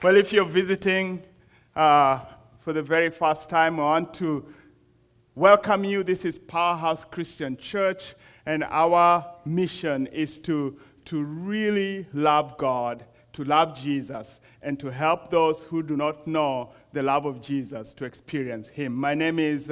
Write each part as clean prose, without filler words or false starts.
Well, if you're visiting for the very first time, I want to welcome you. This is Powerhouse Christian Church, and our mission is to really love God, to love Jesus, and to help those who do not know the love of Jesus to experience Him. My name is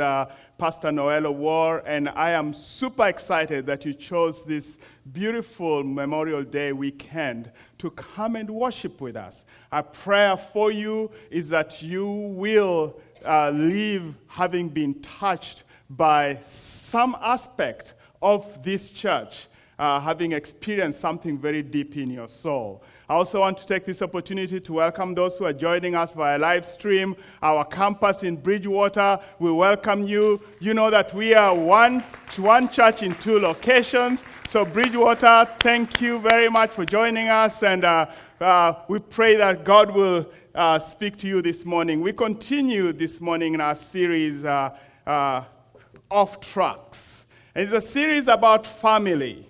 Pastor Noel War, and I am super excited that you chose this beautiful Memorial Day weekend to come and worship with us. Our prayer for you is that you will leave having been touched by some aspect of this church, having experienced something very deep in your soul. I also want to take this opportunity to welcome those who are joining us via live stream. Our campus in Bridgewater, we welcome you. You know that we are one church in two locations. So Bridgewater, thank you very much for joining us, and we pray that God will speak to you this morning. We continue this morning in our series, Off Tracks. And it's a series about family.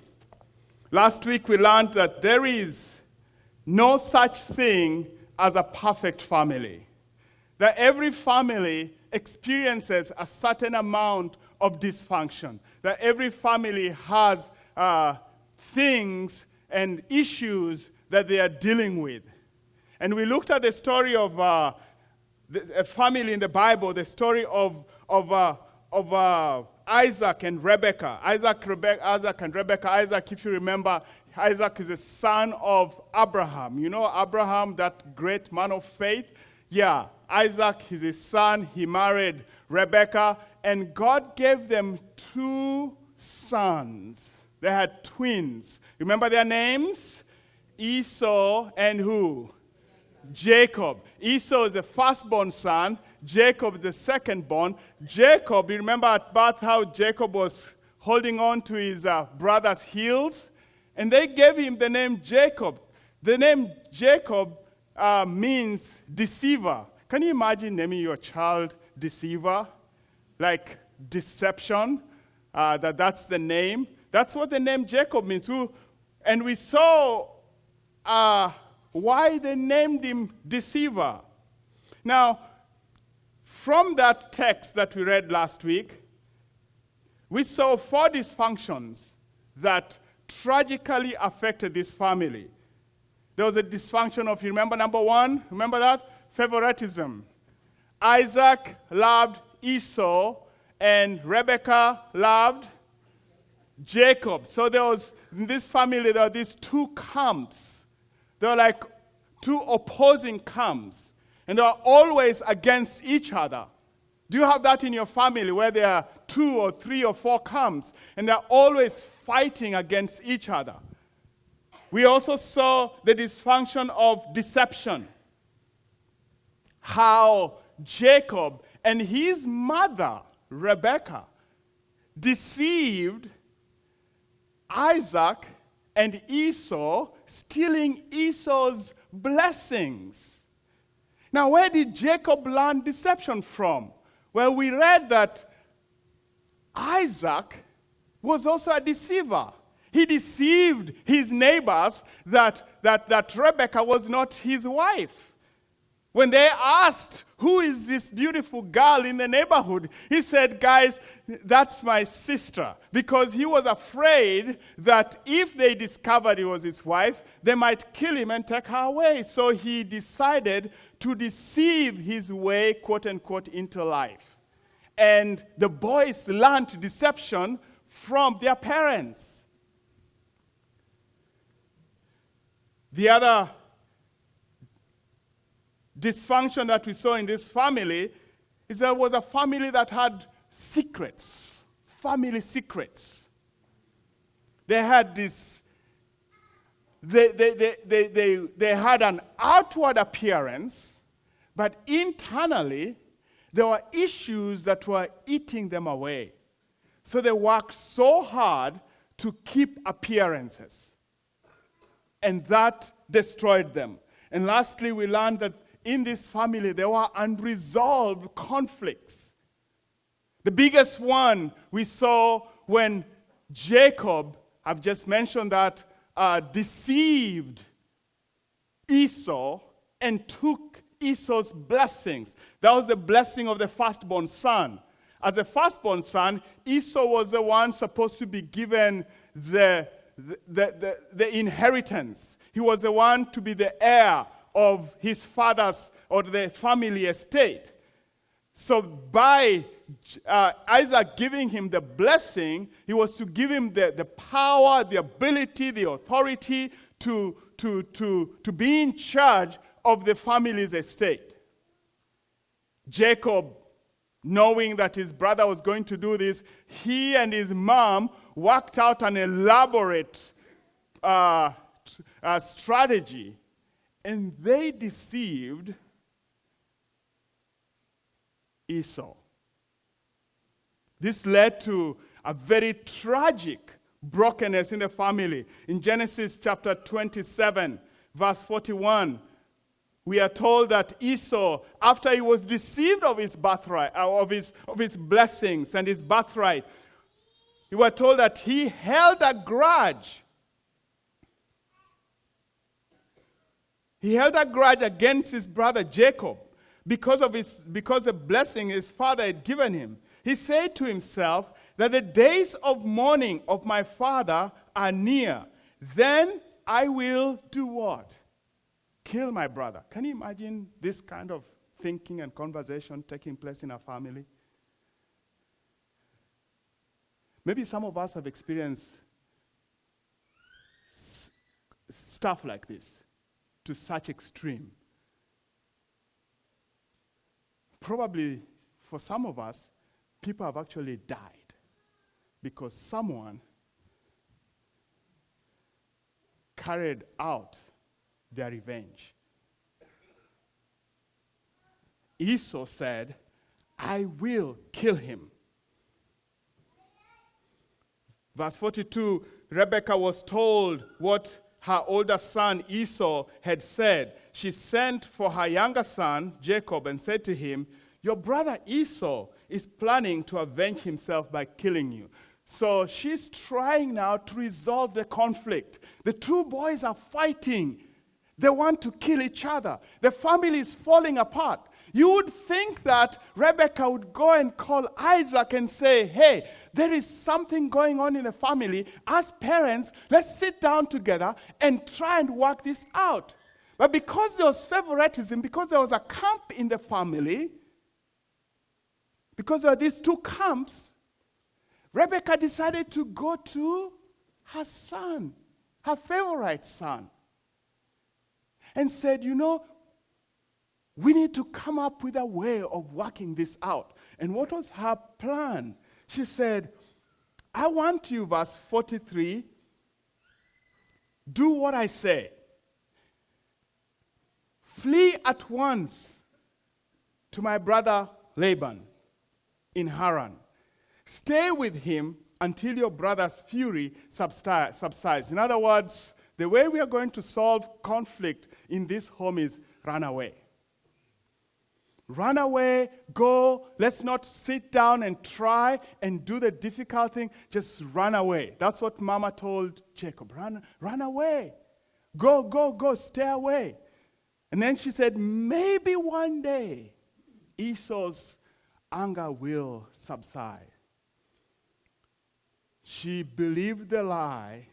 Last week we learned that there is no such thing as a perfect family. That every family experiences a certain amount of dysfunction. That every family has things and issues that they are dealing with. And we looked at the story of a family in the Bible, the story of Isaac and Rebekah. Isaac and Rebekah. Isaac, if you remember, Isaac is the son of Abraham. You know Abraham, that great man of faith? Yeah, Isaac is his son. He married Rebekah, and God gave them two sons. They had twins. Remember their names? Esau and who? Jacob. Esau is the firstborn son. Jacob is the secondborn. Jacob, you remember at birth how Jacob was holding on to his brother's heels? And they gave him the name Jacob. The name Jacob means deceiver. Can you imagine naming your child deceiver? Like deception, that's the name. That's what the name Jacob means. And we saw why they named him deceiver. Now, from that text that we read last week, we saw 4 dysfunctions that tragically affected this family. There was a dysfunction of, you remember number 1? Remember that? Favoritism. Isaac loved Esau, and Rebekah loved Jacob. So in this family, there were these two camps. They were like two opposing camps. And they are always against each other. Do you have that in your family where there are 2 or 3 or 4 camps and they're always fighting against each other? We also saw the dysfunction of deception. How Jacob and his mother, Rebekah, deceived Isaac and Esau, stealing Esau's blessings. Now, where did Jacob learn deception from? Well, we read that Isaac was also a deceiver. He deceived his neighbors that Rebekah was not his wife. When they asked, who is this beautiful girl in the neighborhood? He said, guys, that's my sister. Because he was afraid that if they discovered he was his wife, they might kill him and take her away. So he decided to deceive his way, quote unquote, into life. And the boys learned deception from their parents. The other dysfunction that we saw in this family is there was a family that had secrets, family secrets. They had this, they had an outward appearance, but internally there were issues that were eating them away. So they worked so hard to keep appearances, and that destroyed them. And lastly, we learned that in this family, there were unresolved conflicts. The biggest one we saw when Jacob, I've just mentioned that, deceived Esau and took Esau's blessings. That was the blessing of the firstborn son. As a firstborn son, Esau was the one supposed to be given the inheritance. He was the one to be the heir of his father's or the family estate. So by Isaac giving him the blessing, he was to give him the power, the ability, the authority to be in charge of the family's estate. Jacob, knowing that his brother was going to do this, he and his mom worked out an elaborate strategy, and they deceived Esau. This led to a very tragic brokenness in the family. In Genesis chapter 27, verse 41, we are told that Esau, after he was deceived of his birthright, of his blessings and his birthright, we were told that he held a grudge. He held a grudge against his brother Jacob because the blessing his father had given him. He said to himself that the days of mourning of my father are near. Then I will do what? Kill my brother. Can you imagine this kind of thinking and conversation taking place in a family? Maybe some of us have experienced stuff like this to such extreme. Probably for some of us, people have actually died because someone carried out their revenge. Esau said, I will kill him. Verse 42, Rebekah was told what her older son Esau had said. She sent for her younger son Jacob and said to him, your brother Esau is planning to avenge himself by killing you. So she's trying now to resolve the conflict. The two boys are fighting. They want to kill each other. The family is falling apart. You would think that Rebekah would go and call Isaac and say, hey, there is something going on in the family. As parents, let's sit down together and try and work this out. But because there was favoritism, because there was a camp in the family, because there are these two camps, Rebekah decided to go to her son, her favorite son, and said, we need to come up with a way of working this out. And what was her plan? She said, I want you, verse 43, do what I say. Flee at once to my brother Laban in Haran. Stay with him until your brother's fury subsides. In other words, the way we are going to solve conflict in this home is run away. Run away, go, let's not sit down and try and do the difficult thing. Just run away. That's what Mama told Jacob. Run away. Go, stay away. And then she said, maybe one day Esau's anger will subside. She believed the lie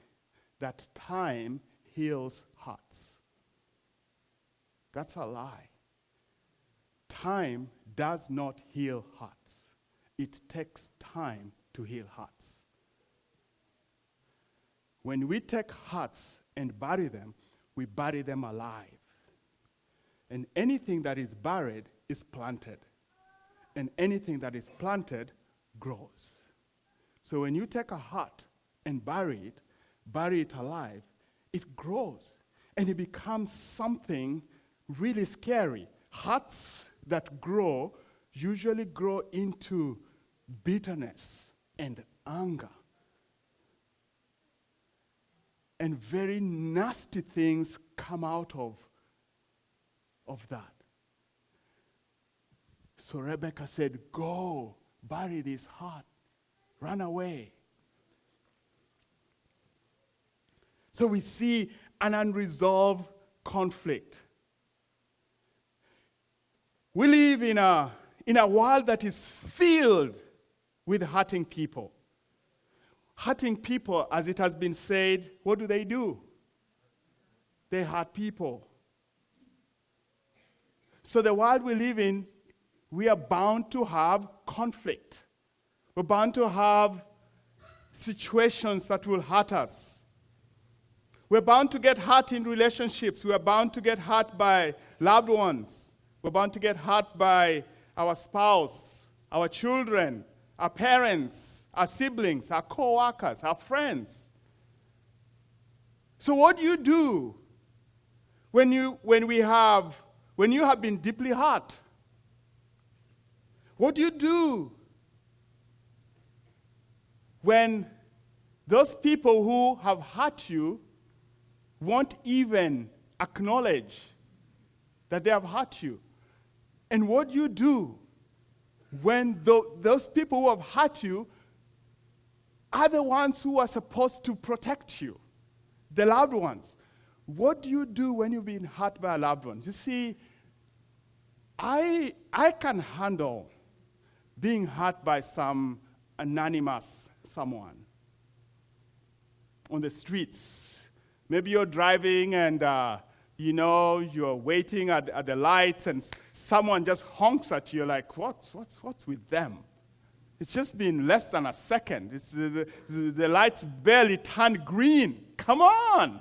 that time heals hearts. That's a lie. Time does not heal hearts. It takes time to heal hearts. When we take hearts and bury them, we bury them alive. And anything that is buried is planted. And anything that is planted grows. So when you take a heart and bury it alive, it grows. And it becomes something really scary. Hearts that grow usually grow into bitterness and anger. And very nasty things come out of that. So Rebekah said, go, bury this heart, run away. So we see an unresolved conflict. We live in a world that is filled with hurting people. Hurting people, as it has been said, what do? They hurt people. So the world we live in, we are bound to have conflict. We're bound to have situations that will hurt us. We're bound to get hurt in relationships. We are bound to get hurt by loved ones. We're bound to get hurt by our spouse, our children, our parents, our siblings, our co-workers, our friends. So what do you do when you have been deeply hurt? What do you do when those people who have hurt you won't even acknowledge that they have hurt you? And what do you do when those people who have hurt you are the ones who are supposed to protect you, the loved ones? What do you do when you've been hurt by a loved one? You see, I can handle being hurt by some anonymous someone on the streets. Maybe you're driving and you're waiting at the lights and someone just honks at you. You're like, what's with them? It's just been less than a second. The lights barely turned green. Come on.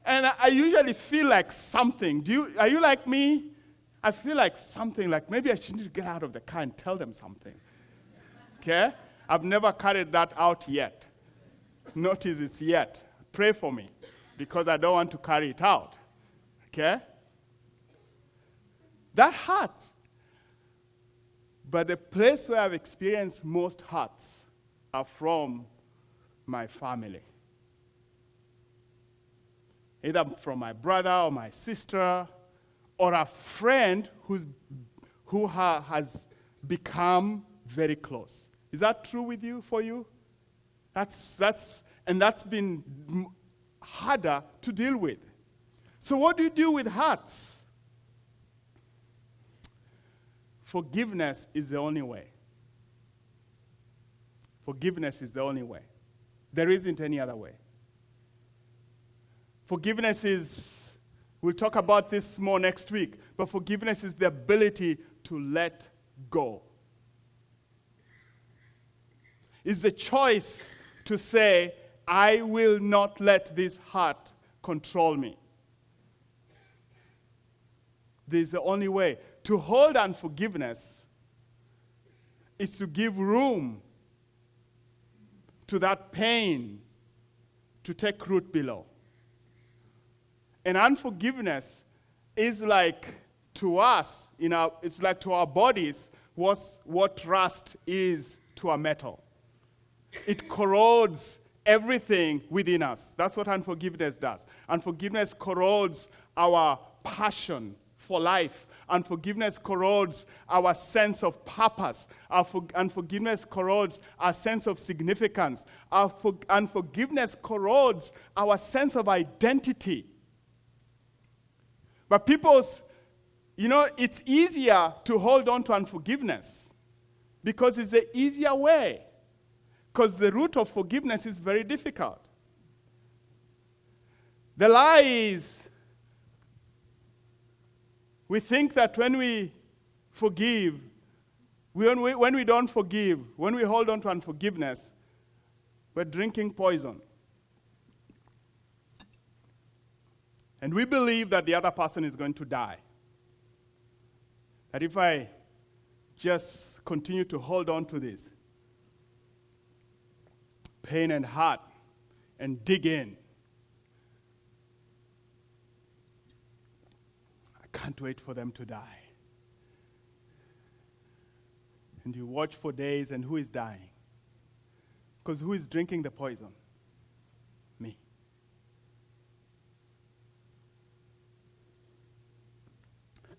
And I usually feel like something. Are you like me? I feel like something, like maybe I should need to get out of the car and tell them something. Okay? I've never carried that out yet. Notice it's yet. Pray for me, because I don't want to carry it out. Okay? That hurts. But the place where I've experienced most hurts are from my family. Either from my brother or my sister, or a friend who has become very close. Is that true for you? That's been harder to deal with. So what do you do with hurts? Forgiveness is the only way. Forgiveness is the only way. There isn't any other way. Forgiveness is, we'll talk about this more next week, but forgiveness is the ability to let go. It's the choice to say, I will not let this hurt control me. This is the only way. To hold unforgiveness is to give room to that pain to take root below. And unforgiveness is like to us, it's like to our bodies what rust is to a metal. It corrodes everything within us. That's what unforgiveness does. Unforgiveness corrodes our passion for life. Unforgiveness corrodes our sense of purpose. Unforgiveness corrodes our sense of significance. Unforgiveness corrodes our sense of identity. But it's easier to hold on to unforgiveness because it's the easier way. Because the root of forgiveness is very difficult. The lie is, we think that when we forgive, when we don't forgive, when we hold on to unforgiveness, we're drinking poison. And we believe that the other person is going to die. That if I just continue to hold on to this pain and hurt and dig in, I can't wait for them to die. And you watch for days, and who is dying? Because who is drinking the poison? Me.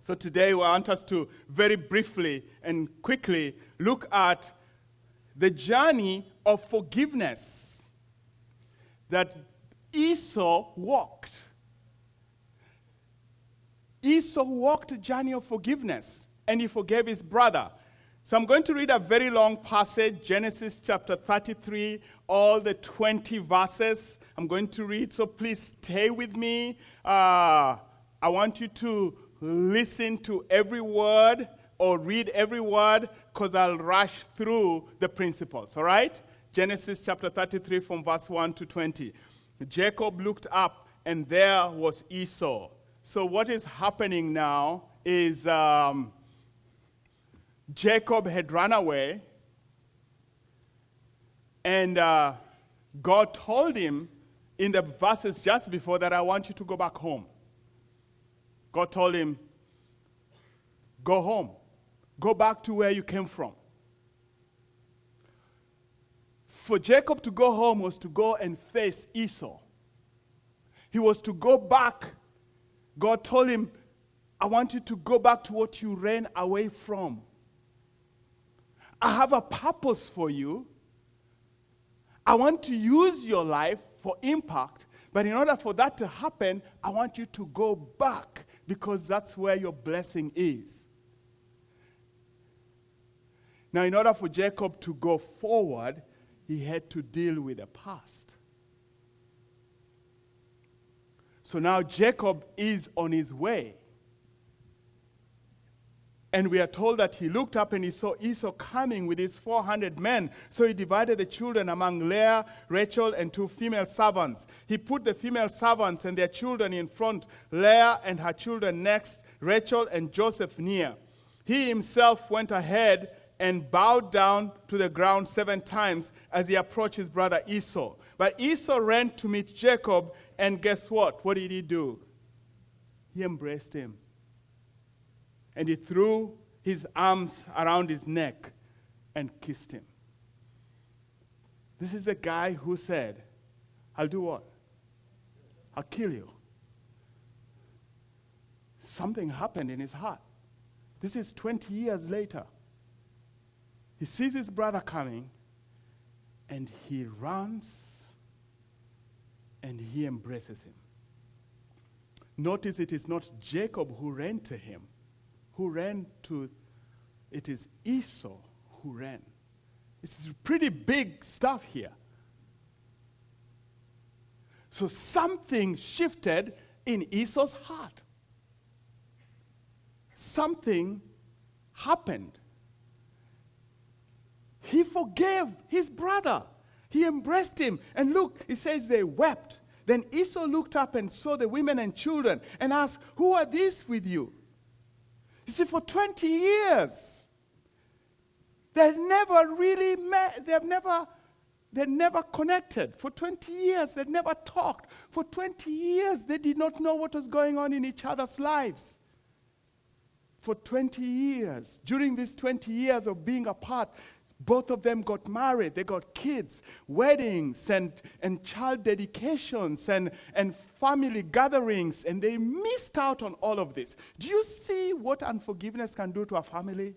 So today we want us to very briefly and quickly look at the journey of forgiveness that Esau walked. Esau walked a journey of forgiveness, and he forgave his brother. So I'm going to read a very long passage, Genesis chapter 33, all the 20 verses I'm going to read, so please stay with me. I want you to listen to every word or read every word, because I'll rush through the principles, all right? Genesis chapter 33 from verse 1 to 20. Jacob looked up, and there was Esau. So what is happening now is Jacob had run away, and God told him in the verses just before that, I want you to go back home. God told him, go home. Go back to where you came from. For Jacob to go home was to go and face Esau. He was to go back. God told him, I want you to go back to what you ran away from. I have a purpose for you. I want to use your life for impact, but in order for that to happen, I want you to go back, because that's where your blessing is. Now, in order for Jacob to go forward, he had to deal with the past. So now Jacob is on his way. And we are told that he looked up and he saw Esau coming with his 400 men. So he divided the children among Leah, Rachel, and 2 female servants. He put the female servants and their children in front, Leah and her children next, Rachel and Joseph near. He himself went ahead and bowed down to the ground 7 times as he approached his brother Esau. But Esau ran to meet Jacob, and guess what? What did he do? He embraced him. And he threw his arms around his neck and kissed him. This is the guy who said, I'll do what? I'll kill you. Something happened in his heart. This is 20 years later. He sees his brother coming, and he runs, and he embraces him. Notice it is not Jacob who ran to him. It is Esau who ran. It's pretty big stuff here. So something shifted in Esau's heart. Something happened. He forgave his brother. He embraced him. And look, it says they wept. Then Esau looked up and saw the women and children and asked, who are these with you? You see, for 20 years, they never really met. They never connected. For 20 years, they never talked. For 20 years, they did not know what was going on in each other's lives. For 20 years, during these 20 years of being apart, both of them got married. They got kids, weddings, and child dedications, and family gatherings, and they missed out on all of this. Do you see what unforgiveness can do to a family?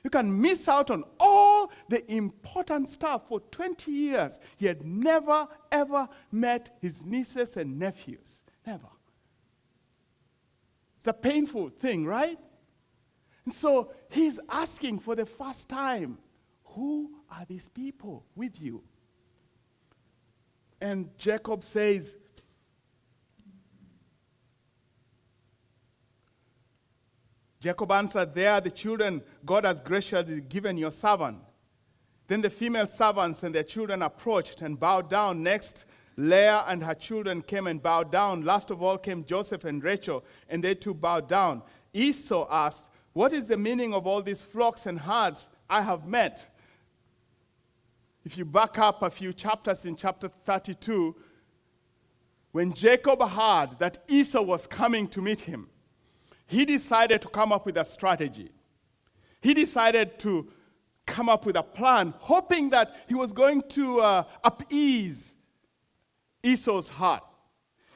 You can miss out on all the important stuff. For 20 years, he had never, ever met his nieces and nephews. Never. It's a painful thing, right? And so he's asking for the first time, who are these people with you? And Jacob says, Jacob answered, they are the children God has graciously given your servant. Then the female servants and their children approached and bowed down. Next, Leah and her children came and bowed down. Last of all came Joseph and Rachel, and they too bowed down. Esau asked, what is the meaning of all these flocks and herds I have met? If you back up a few chapters in chapter 32, when Jacob heard that Esau was coming to meet him, he decided to come up with a strategy. He decided to come up with a plan, hoping that he was going to appease Esau's heart.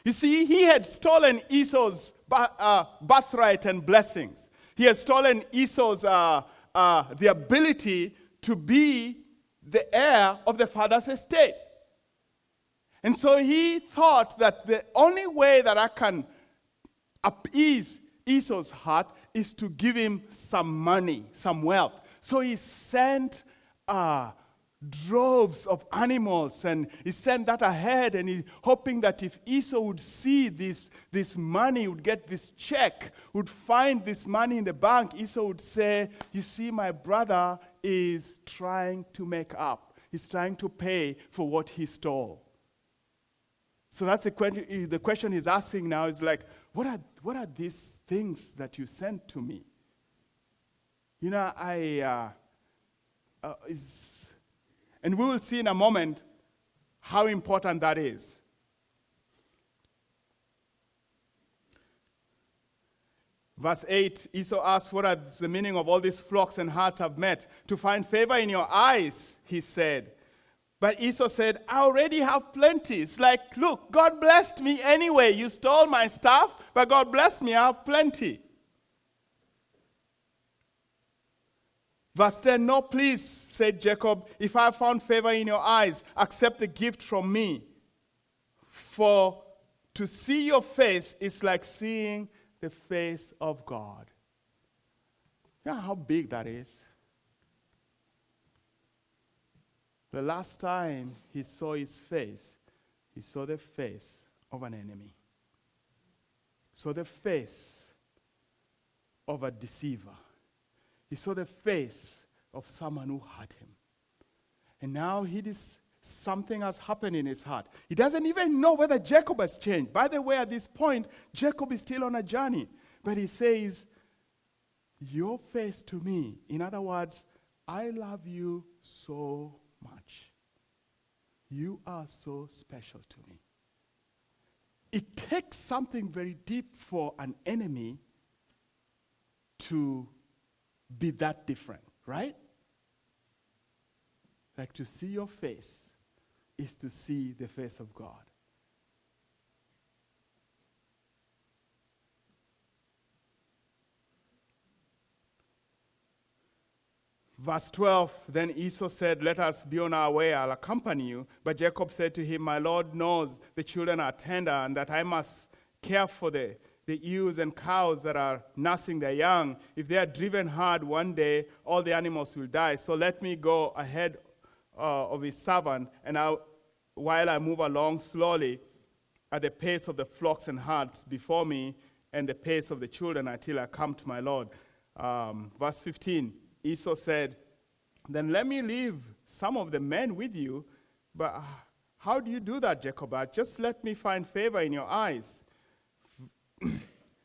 You see, he had stolen Esau's birthright and blessings. He had stolen Esau's the ability to be the heir of the father's estate. And so he thought that the only way that I can appease Esau's heart is to give him some money, some wealth. So he sent droves of animals, and he sent that ahead, and he's hoping that if Esau would see this money, would get this check, would find this money in the bank, Esau would say, you see, my brother is trying to make up. He's trying to pay for what he stole. So that's the question he's asking now is like, what are these things that you sent to me? You know, and we will see in a moment how important that is. Verse 8, Esau asked, what is the meaning of all these flocks and herds I've met? To find favor in your eyes, he said. But Esau said, I already have plenty. It's like, look, God blessed me anyway. You stole my stuff, but God blessed me, I have plenty. Verse 10, no, please, said Jacob, if I have found favor in your eyes, accept the gift from me. For to see your face is like seeing the face of God. You know how big that is? The last time he saw his face, he saw the face of an enemy. Saw the face of a deceiver. He saw the face of someone who hurt him. And now something has happened in his heart. He doesn't even know whether Jacob has changed. By the way, at this point, Jacob is still on a journey. But he says, your face to me. In other words, I love you so much. You are so special to me. It takes something very deep for an enemy to be that different, right? Like to see your face is to see the face of God. Verse 12, then Esau said, let us be on our way, I'll accompany you. But Jacob said to him, my Lord knows the children are tender and that I must care for the ewes and cows that are nursing their young. If they are driven hard one day, all the animals will die. So let me go ahead of his servant, and while I move along slowly at the pace of the flocks and herds before me and the pace of the children until I come to my Lord. Verse 15, Esau said, then let me leave some of the men with you. But how do you do that, Jacob? Just let me find favor in your eyes.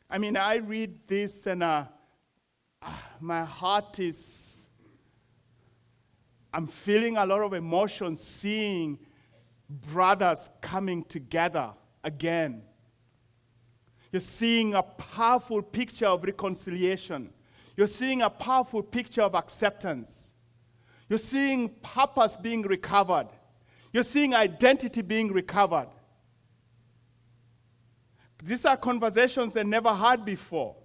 I mean, I read this and my heart I'm feeling a lot of emotion seeing brothers coming together again. You're seeing a powerful picture of reconciliation. You're seeing a powerful picture of acceptance. You're seeing purpose being recovered. You're seeing identity being recovered. These are conversations they never had before.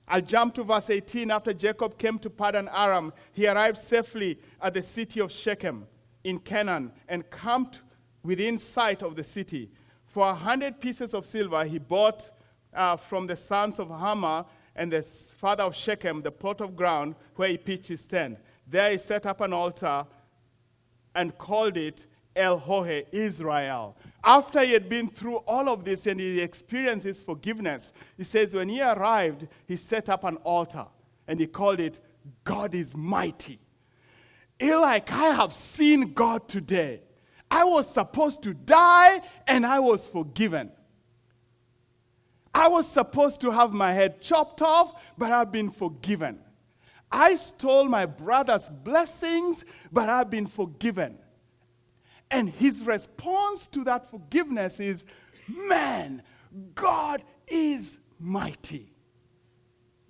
I'll jump to verse 18. After Jacob came to Paddan Aram, he arrived safely at the city of Shechem in Canaan and camped within sight of the city. For 100 pieces of silver he bought from the sons of Hamor and the father of Shechem the plot of ground where he pitched his tent. There he set up an altar and called it El-Hohe, Israel. After he had been through all of this and he experienced his forgiveness, he says when he arrived, he set up an altar and he called it God is Mighty. Like, I have seen God today. I was supposed to die and I was forgiven. I was supposed to have my head chopped off, but I've been forgiven. I stole my brother's blessings, but I've been forgiven. And his response to that forgiveness is, man, God is mighty.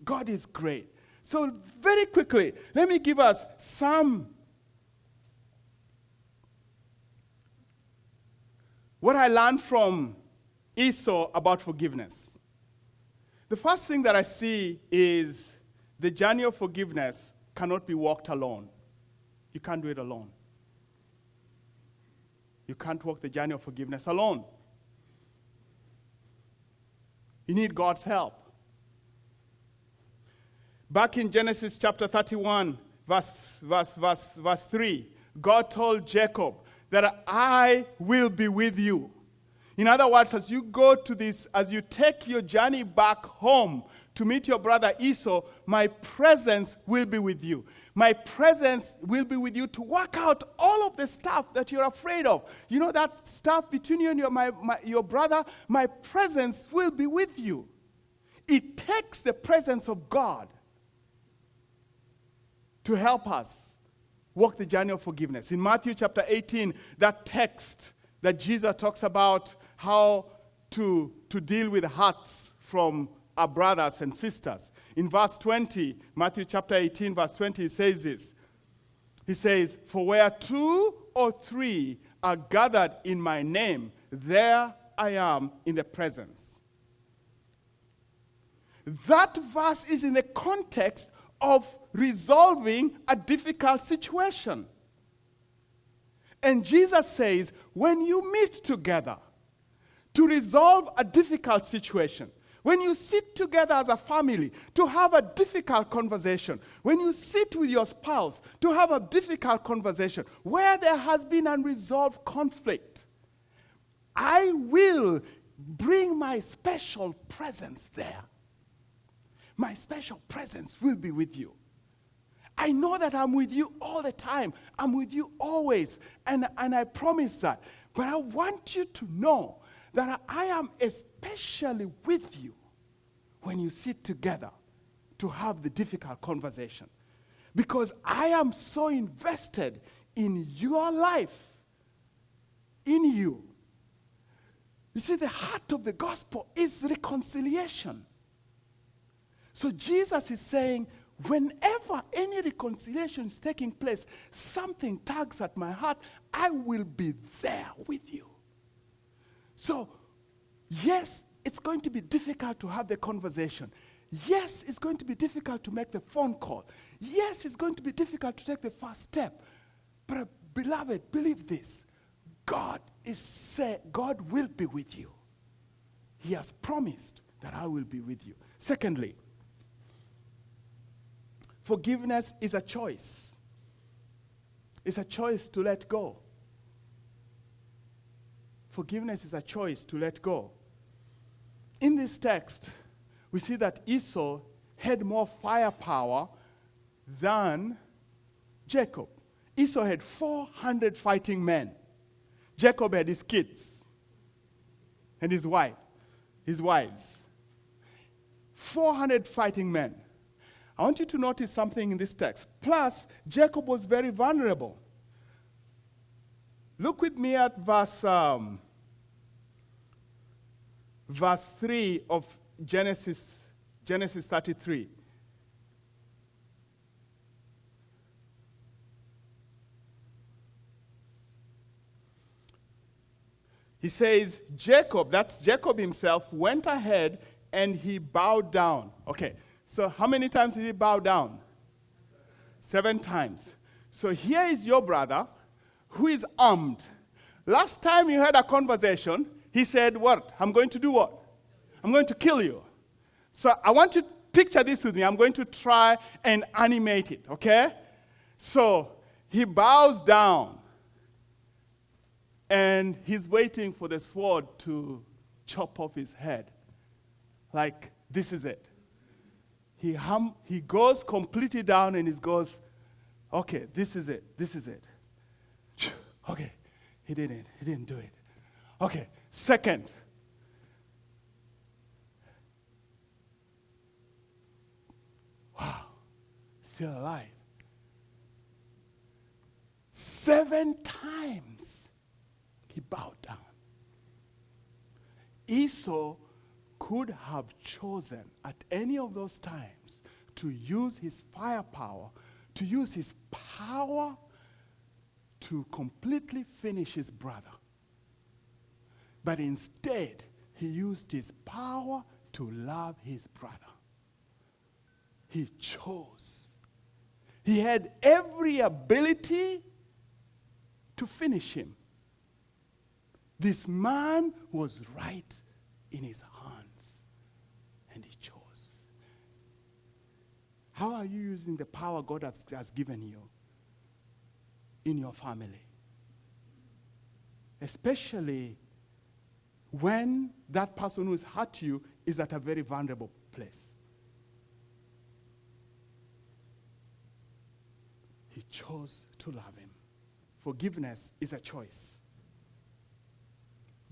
God is great. So very quickly, let me give us what I learned from Esau about forgiveness. The first thing that I see is the journey of forgiveness cannot be walked alone. You can't do it alone. You can't walk the journey of forgiveness alone. You need God's help. Back in Genesis chapter 31, verse 3, God told Jacob that I will be with you. In other words, as you go to this, as you take your journey back home to meet your brother Esau, my presence will be with you. My presence will be with you to work out all of the stuff that you're afraid of. You know that stuff between you and your brother? My presence will be with you. It takes the presence of God to help us walk the journey of forgiveness. In Matthew chapter 18, that text that Jesus talks about how to deal with hurts from our brothers and sisters. In verse 20, Matthew chapter 18, verse 20, he says this. He says, "For where 2 or 3 are gathered in my name, there I am in the presence." That verse is in the context of resolving a difficult situation. And Jesus says, when you meet together to resolve a difficult situation, when you sit together as a family to have a difficult conversation, when you sit with your spouse to have a difficult conversation, where there has been unresolved conflict, I will bring my special presence there. My special presence will be with you. I know that I'm with you all the time. I'm with you always. And I promise that. But I want you to know that I am especially with you when you sit together to have the difficult conversation. Because I am so invested in your life, in you. You see, the heart of the gospel is reconciliation. So Jesus is saying, whenever any reconciliation is taking place, something tugs at my heart, I will be there with you. So, yes, it's going to be difficult to have the conversation. Yes, it's going to be difficult to make the phone call. Yes, it's going to be difficult to take the first step. But beloved, believe this. God will be with you. He has promised that I will be with you. Secondly, forgiveness is a choice. It's a choice to let go. Forgiveness is a choice to let go. In this text, we see that Esau had more firepower than Jacob. Esau had 400 fighting men. Jacob had his kids and his wives. 400 fighting men. I want you to notice something in this text. Plus, Jacob was very vulnerable. Look with me at verse 3 of Genesis 33. He says, Jacob, that's Jacob himself, went ahead and he bowed down. Okay, so how many times did he bow down? 7 times. So here is your brother who is armed. Last time you had a conversation, he said, what? I'm going to do what? I'm going to kill you. So I want you to picture this with me. I'm going to try and animate it, okay? So he bows down. And he's waiting for the sword to chop off his head. Like, this is it. He goes completely down and he goes, okay, this is it. Okay, he didn't do it. Okay, second. Wow, still alive. 7 times. He bowed down. Esau could have chosen at any of those times to use his firepower, to use his power to completely finish his brother. But instead, he used his power to love his brother. He chose. He had every ability to finish him. This man was right in his hands, and he chose. How are you using the power God has given you in your family? Especially when that person who has hurt you is at a very vulnerable place. He chose to love him. Forgiveness is a choice.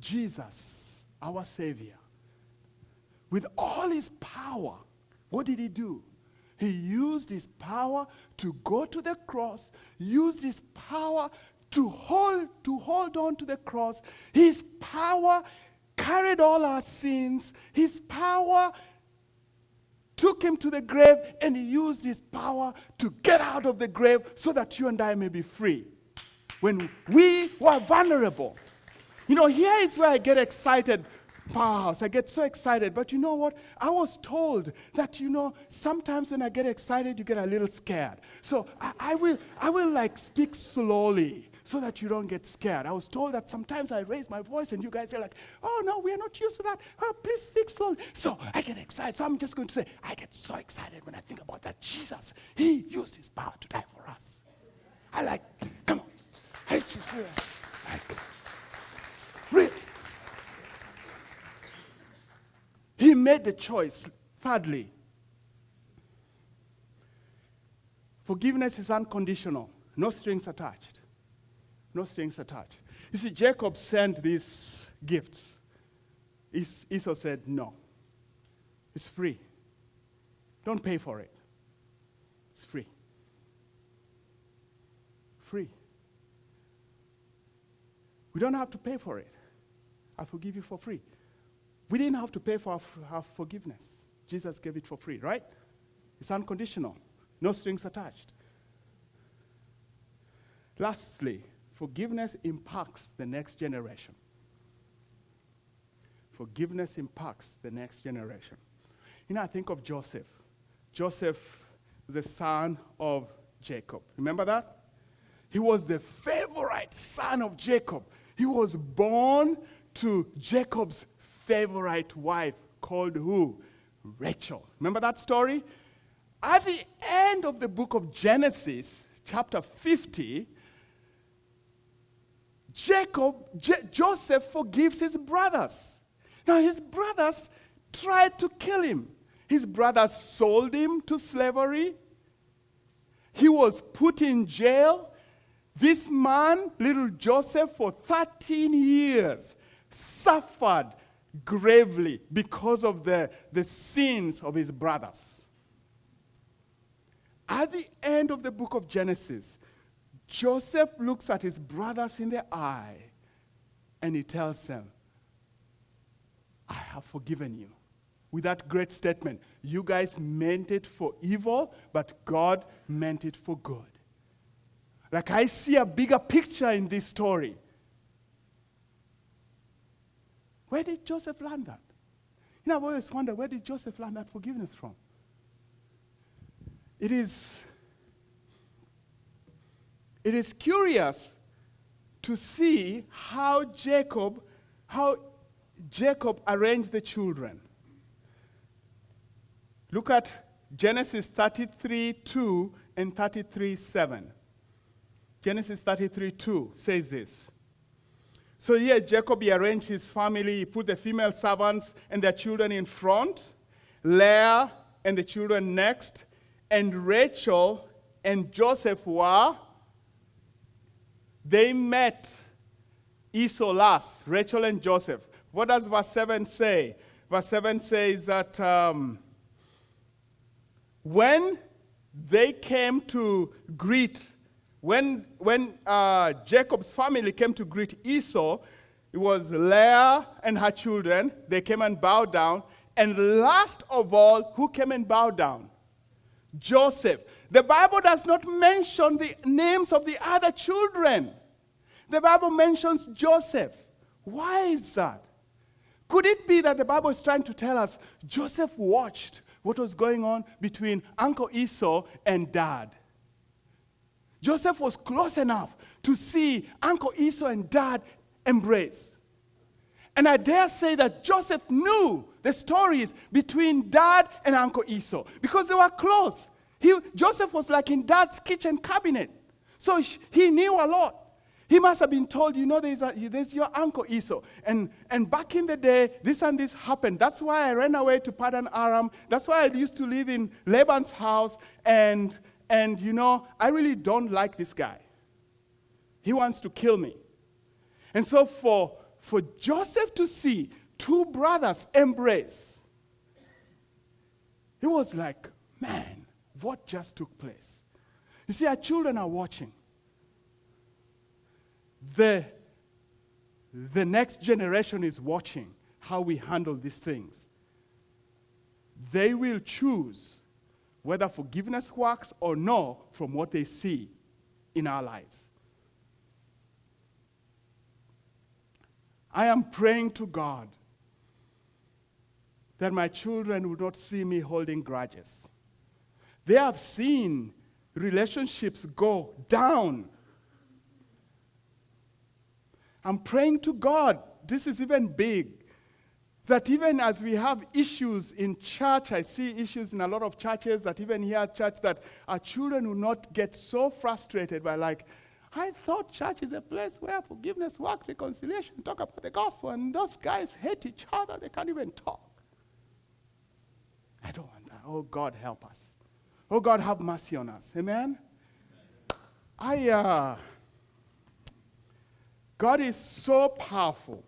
Jesus, our Savior, with all his power, what did he do? He used his power to go to the cross, used his power to hold on to the cross. His power carried all our sins. His power took him to the grave, and he used his power to get out of the grave so that you and I may be free. When we were vulnerable. You know, here is where I get excited, Powerhouse. I get so excited. But you know what? I was told that, you know, sometimes when I get excited, you get a little scared. So I will like speak slowly so that you don't get scared. I was told that sometimes I raise my voice and you guys are like, oh, no, we are not used to that. Oh, please speak slowly. So I get excited. So I'm just going to say, I get so excited when I think about that Jesus. He used his power to die for us. I like, come on. I just like, really. He made the choice. Thirdly, forgiveness is unconditional. No strings attached. No strings attached. You see, Jacob sent these gifts. Esau said, no. It's free. Don't pay for it. It's free. Free. We don't have to pay for it. I forgive you for free. We didn't have to pay for our forgiveness. Jesus gave it for free, right? It's unconditional. No strings attached. Lastly, forgiveness impacts the next generation. Forgiveness impacts the next generation. You know, I think of Joseph. Joseph, the son of Jacob. Remember that? He was the favorite son of Jacob. He was born to Jacob's favorite wife called who? Rachel. Remember that story? At the end of the book of Genesis, chapter 50, Joseph forgives his brothers. Now his brothers tried to kill him. His brothers sold him to slavery. He was put in jail. This man, little Joseph, for 13 years, suffered gravely because of the sins of his brothers. At the end of the book of Genesis, Joseph looks at his brothers in the eye and he tells them, I have forgiven you. With that great statement, you guys meant it for evil, but God meant it for good. Like I see a bigger picture in this story. Where did Joseph learn that? You know, I've always wondered, where did Joseph learn that forgiveness from? It is curious to see how Jacob arranged the children. Look at Genesis 33:2 and 33:7. Genesis 33:2 says this. So here Jacob, he arranged his family. He put the female servants and their children in front, Leah and the children next, and Rachel and Joseph they met Esau last, Rachel and Joseph. What does verse 7 say? Verse 7 says that when they came to greet, when Jacob's family came to greet Esau, it was Leah and her children. They came and bowed down. And last of all, who came and bowed down? Joseph. The Bible does not mention the names of the other children. The Bible mentions Joseph. Why is that? Could it be that the Bible is trying to tell us Joseph watched what was going on between Uncle Esau and Dad? Joseph was close enough to see Uncle Esau and Dad embrace. And I dare say that Joseph knew the stories between Dad and Uncle Esau because they were close. Joseph was like in dad's kitchen cabinet. So he knew a lot. He must have been told, there's your uncle Esau. And back in the day, this and this happened. That's why I ran away to Padan Aram. That's why I used to live in Laban's house. And I really don't like this guy. He wants to kill me. And so for Joseph to see two brothers embrace, he was like, man, what just took place? You see, our children are watching. The next generation is watching how we handle these things. They will choose whether forgiveness works or no from what they see in our lives. I am praying to God that my children will not see me holding grudges. They have seen relationships go down. I'm praying to God, this is even big, that even as we have issues in church, I see issues in a lot of churches, that even here at church, that our children will not get so frustrated by like, I thought church is a place where forgiveness, work, reconciliation, talk about the gospel, and those guys hate each other, they can't even talk. I don't want that. Oh, God, help us. Oh, God, have mercy on us. Amen? God is so powerful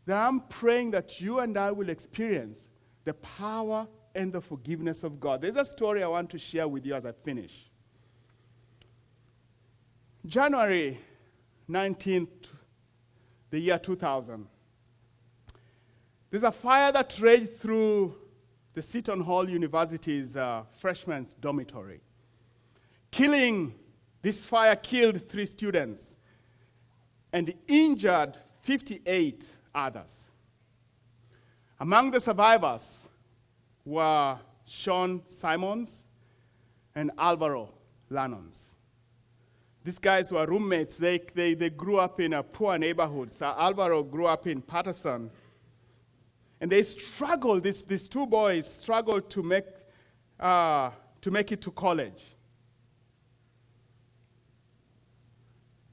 that I'm praying that you and I will experience the power and the forgiveness of God. There's a story I want to share with you as I finish. January 19th, the year 2000, there's a fire that raged through the Seton Hall University's freshmen's dormitory. This fire killed 3 students and injured 58 others. Among the survivors were Sean Simons and Alvaro Lannons. These guys were roommates. They grew up in a poor neighborhood. So Alvaro grew up in Patterson. And they struggled, these 2 boys struggled to make it to college.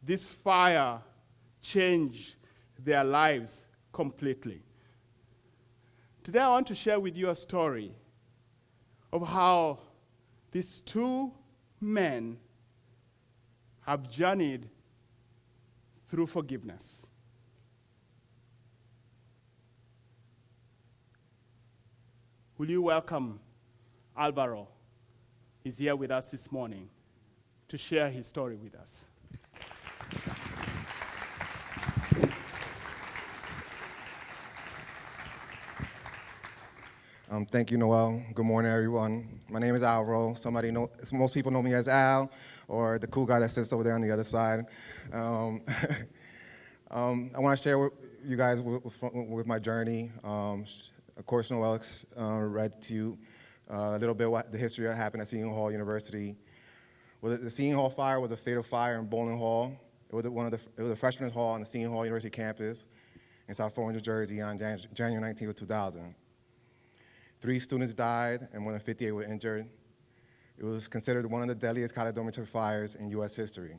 This fire changed their lives completely. Today I want to share with you a story of how these 2 men have journeyed through forgiveness. Will you welcome Alvaro? He's here with us this morning to share his story with us. Thank you, Noel. Good morning, everyone. My name is Alvaro. Most people know me as Al, or the cool guy that sits over there on the other side. I want to share with you guys with my journey. Of course, Noel read to you a little bit what the history that happened at Seton Hall University. Well, the Seton Hall fire was a fatal fire in Bowling Hall. It was a freshman's hall on the Seton Hall University campus in South Florida, New Jersey on January 19th of 2000. 3 students died and more than 58 were injured. It was considered one of the deadliest college dormitory fires in U.S. history.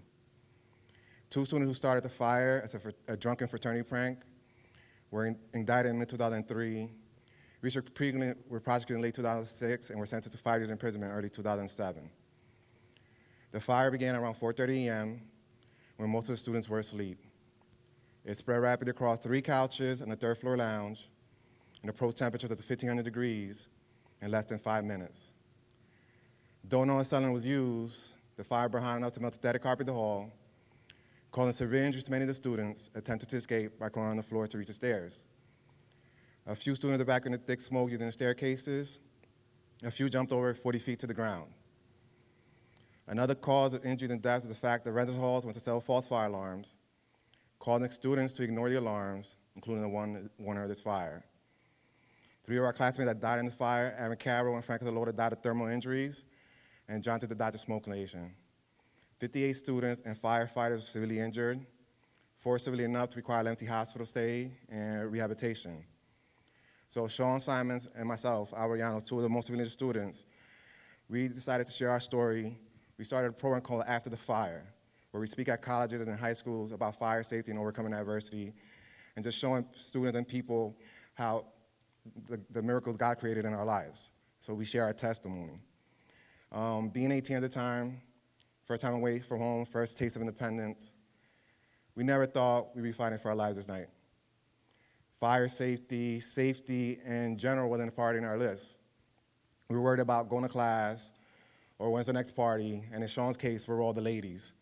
2 students who started the fire as a drunken fraternity prank were indicted in mid-2003. Were prosecuted in late 2006 and were sentenced to 5 years imprisonment in early 2007. The fire began around 4:30 a.m. when most of the students were asleep. It spread rapidly across 3 couches and the 3rd floor lounge and approached temperatures up to 1,500 degrees in less than 5 minutes. Though no accelerant was used, the fire burned hot enough to melt the static carpet of the hall, causing severe injuries to many of the students attempted to escape by crawling on the floor to reach the stairs. A few students in the back in the thick smoke using the staircases. A few jumped over 40 feet to the ground. Another cause of injuries and deaths was the fact that residence halls went to sell false fire alarms, causing students to ignore the alarms, including the one warner of this fire. 3 of our classmates that died in the fire, Aaron Carroll and Frank Loda, died of thermal injuries, and John Titter died of smoke inhalation. 58 students and firefighters were severely injured, 4 severely enough to require lengthy hospital stay and rehabilitation. So Sean Simons and myself, Albert Llanos, 2 of the most severely injured students, we decided to share our story. We started a program called After the Fire, where we speak at colleges and high schools about fire safety and overcoming adversity, and just showing students and people how the miracles God created in our lives. So we share our testimony. Being 18 at the time, first time away from home, first taste of independence, we never thought we'd be fighting for our lives this night. Fire safety, safety in general wasn't a part in our list. We were worried about going to class or when's the next party, and in Sean's case, we're all the ladies.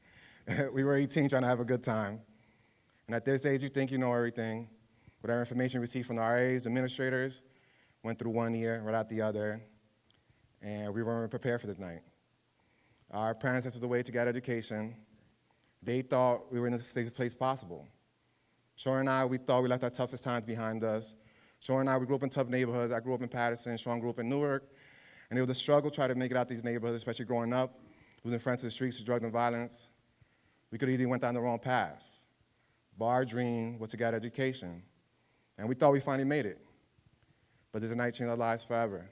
We were 18 trying to have a good time. And at this age, you think you know everything. Whatever information we received from the RAs, administrators, went through one ear, right out the other, and we weren't prepared for this night. Our parents sent us away to get education. They thought we were in the safest place possible. Sean and I, we thought we left our toughest times behind us. Sean and I, we grew up in tough neighborhoods. I grew up in Patterson, Sean grew up in Newark, and it was a struggle trying to make it out these neighborhoods, especially growing up, losing friends to the streets, to drugs and violence. We could have easily went down the wrong path. But our dream was to get education, and we thought we finally made it. But this night changed our lives forever.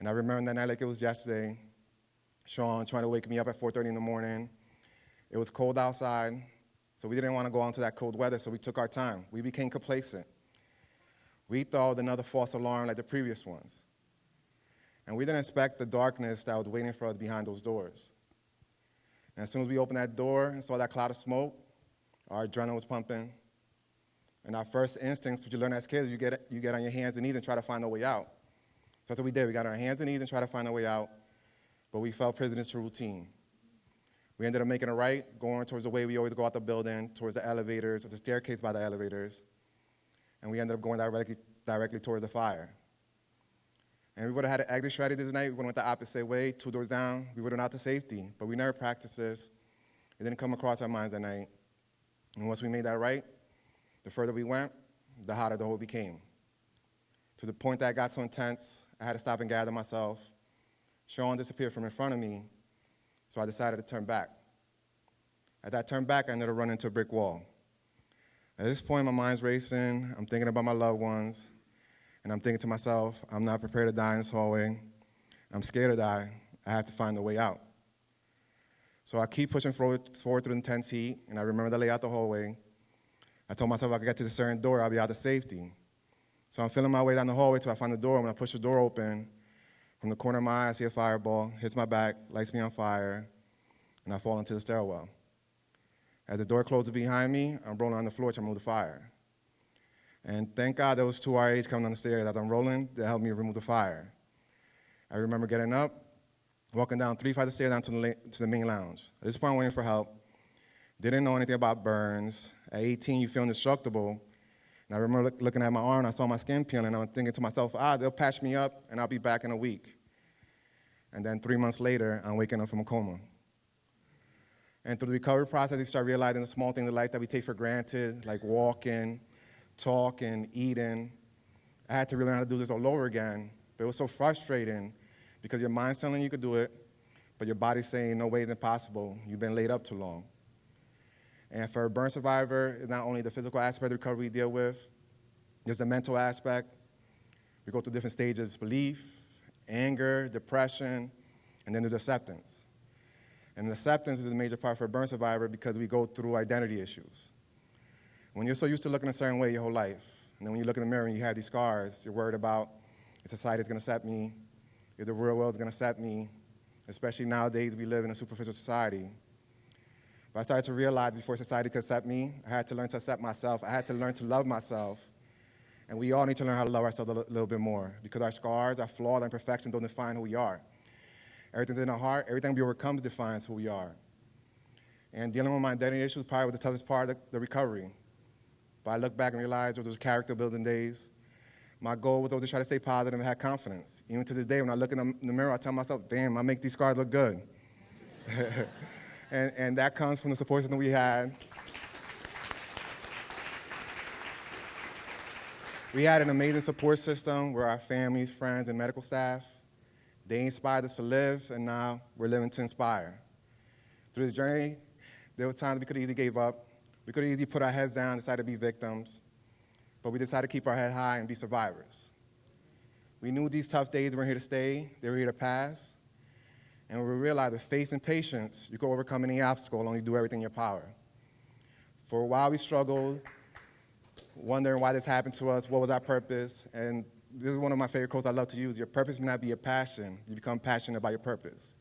And I remember that night like it was yesterday, Sean trying to wake me up at 4:30 in the morning. It was cold outside, so we didn't want to go out into that cold weather, so we took our time. We became complacent. We thought another false alarm like the previous ones. And we didn't expect the darkness that was waiting for us behind those doors. And as soon as we opened that door and saw that cloud of smoke, our adrenaline was pumping. And our first instincts, which you learn as kids, you get on your hands and knees and try to find a way out. So that's what we did. We got on our hands and knees and tried to find a way out, but we fell prisoners to routine. We ended up making a right, going towards the way we always go out the building, towards the elevators, or the staircase by the elevators, and we ended up going directly towards the fire. And we would have had an exit strategy this night. We would have went the opposite way, 2 doors down. We would have went out to safety, but we never practiced this. It didn't come across our minds that night. And once we made that right, the further we went, the hotter the hole became. To the point that it got so intense, I had to stop and gather myself. Sean disappeared from in front of me, so I decided to turn back. At that turn back, I ended up running into a brick wall. At this point, my mind's racing. I'm thinking about my loved ones, and I'm thinking to myself, I'm not prepared to die in this hallway. I'm scared to die. I have to find a way out. So I keep pushing forward through the intense heat, and I remember the layout the hallway. I told myself if I could get to the certain door, I'll be out to safety. So I'm feeling my way down the hallway till I find the door. When I push the door open, from the corner of my eye, I see a fireball, hits my back, lights me on fire, and I fall into the stairwell. As the door closes behind me, I'm rolling on the floor to remove the fire. And thank God there was 2 RAs coming down the stairs as I'm rolling to help me remove the fire. I remember getting up, walking down 3 flights of stairs down to the main lounge. At this point, I'm waiting for help. Didn't know anything about burns. At 18, you feel indestructible. And I remember looking at my arm, and I saw my skin peeling, and I'm thinking to myself, they'll patch me up, and I'll be back in a week. And then 3 months later, I'm waking up from a coma. And through the recovery process, you start realizing the small things in life that we take for granted, like walking, talking, eating. I had to relearn how to do this all over again, but it was so frustrating because your mind's telling you could do it, but your body's saying, no way, it's impossible. You've been laid up too long. And for a burn survivor, it's not only the physical aspect of the recovery we deal with, there's the mental aspect. We go through different stages: belief, anger, depression, and then there's acceptance. And acceptance is a major part for a burn survivor because we go through identity issues. When you're so used to looking a certain way your whole life, and then when you look in the mirror and you have these scars, you're worried about if society's going to accept me, if the real world's going to accept me, especially nowadays we live in a superficial society. But I started to realize before society could accept me, I had to learn to accept myself. I had to learn to love myself. And we all need to learn how to love ourselves a little bit more because our scars, our flaws, our imperfections don't define who we are. Everything's in our heart. Everything we overcome defines who we are. And dealing with my identity issues probably was the toughest part of the recovery. But I look back and realize those were character building days. My goal was always to try to stay positive and have confidence. Even to this day, when I look in the mirror, I tell myself, damn, I make these scars look good. And that comes from the support system we had. We had an amazing support system where our families, friends, and medical staff, they inspired us to live, and now we're living to inspire. Through this journey, there were times we could have easily gave up. We could have easily put our heads down and decided to be victims, but we decided to keep our head high and be survivors. We knew these tough days weren't here to stay, they were here to pass, And we realize with faith and patience, you can overcome any obstacle and only do everything in your power. For a while we struggled, wondering why this happened to us, what was our purpose, and this is one of my favorite quotes I love to use: your purpose may not be your passion, you become passionate about your purpose.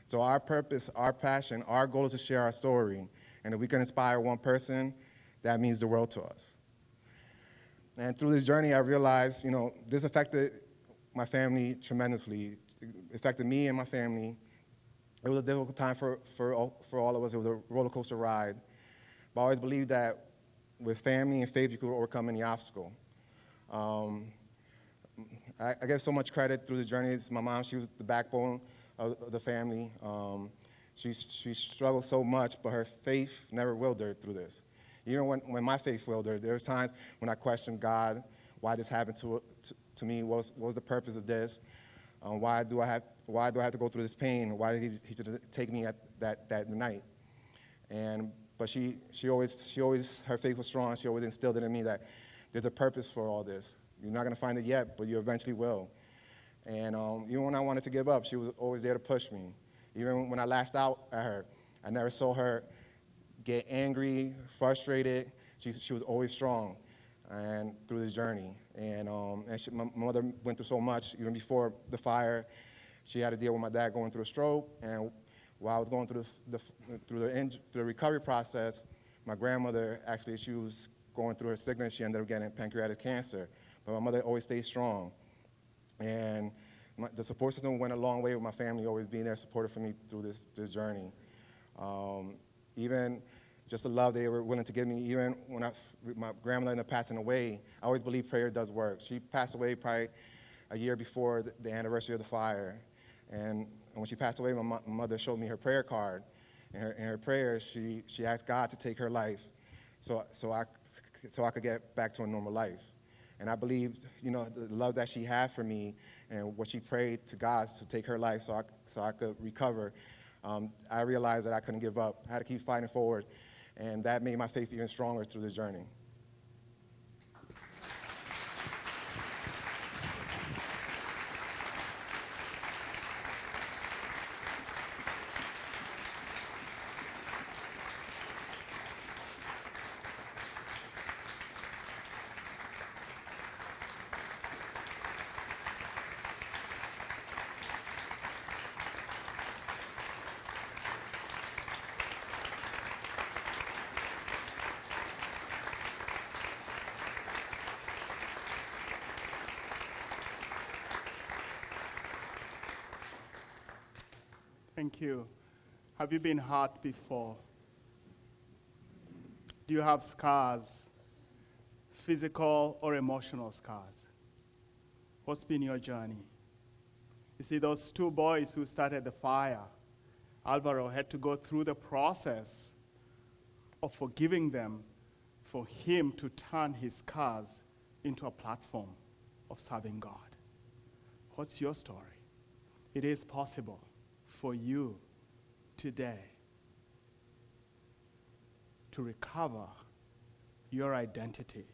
So our purpose, our passion, our goal is to share our story, and if we can inspire one person, that means the world to us. And through this journey, I realized, this affected my family tremendously. It affected me and my family. It was a difficult time for all of us. It was a roller coaster ride. But I always believed that with family and faith, you could overcome any obstacle. I give so much credit through this journey. It's my mom. She was the backbone of the family. She struggled so much, but her faith never wilted through this. Even when my faith wilted, there was times when I questioned God, why this happened to me? What was the purpose of this? Why do I have to go through this pain? Why did he just take me at that night? But she always, her faith was strong. She always instilled it in me that there's a purpose for all this. You're not going to find it yet, but you eventually will. And even when I wanted to give up, she was always there to push me. Even when I lashed out at her, I never saw her get angry, frustrated. She was always strong, and through this journey. And my mother went through so much. Even before the fire, she had to deal with my dad going through a stroke. And while I was going through the recovery process, my grandmother, actually, she was going through her sickness. She ended up getting pancreatic cancer. But my mother always stayed strong. And the support system went a long way with my family always being there, supportive for me through this journey. Even just the love they were willing to give me, even when my grandmother ended up passing away, I always believe prayer does work. She passed away probably a year before the anniversary of the fire. And when she passed away, my mother showed me her prayer card. In her prayers, she asked God to take her life so I could get back to a normal life. And I believed, the love that she had for me and what she prayed to God to take her life so I could recover. I realized that I couldn't give up. I had to keep fighting forward. And that made my faith even stronger through this journey. Thank you. Have you been hurt before? Do you have scars, physical or emotional scars? What's been your journey? You see, those two boys who started the fire, Alvaro had to go through the process of forgiving them for him to turn his scars into a platform of serving God. What's your story? It is possible for you today to recover your identity,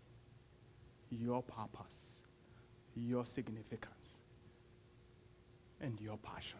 your purpose, your significance, and your passion.